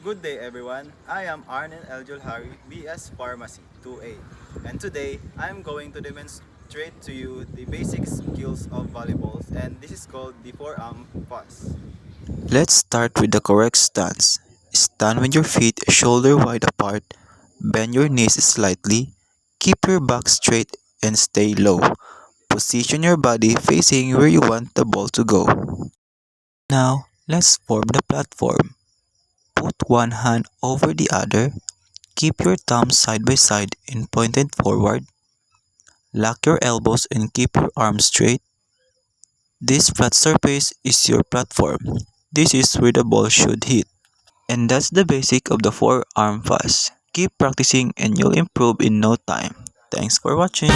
Good day everyone. I am Arnen Eljulhari, BS Pharmacy 2A. And today I'm going to demonstrate to you the basic skills of volleyballs and this is called the forearm pass. Let's start with the correct stance. Stand with your feet shoulder wide apart, bend your knees slightly, keep your back straight and stay low. Position your body facing where you want the ball to go. Now, let's form the platform. Put one hand over the other, keep your thumbs side by side and pointed forward. Lock your elbows and keep your arms straight. This flat surface is your platform. This is where the ball should hit. And that's the basic of the forearm pass. Keep practicing and you'll improve in no time. Thanks for watching.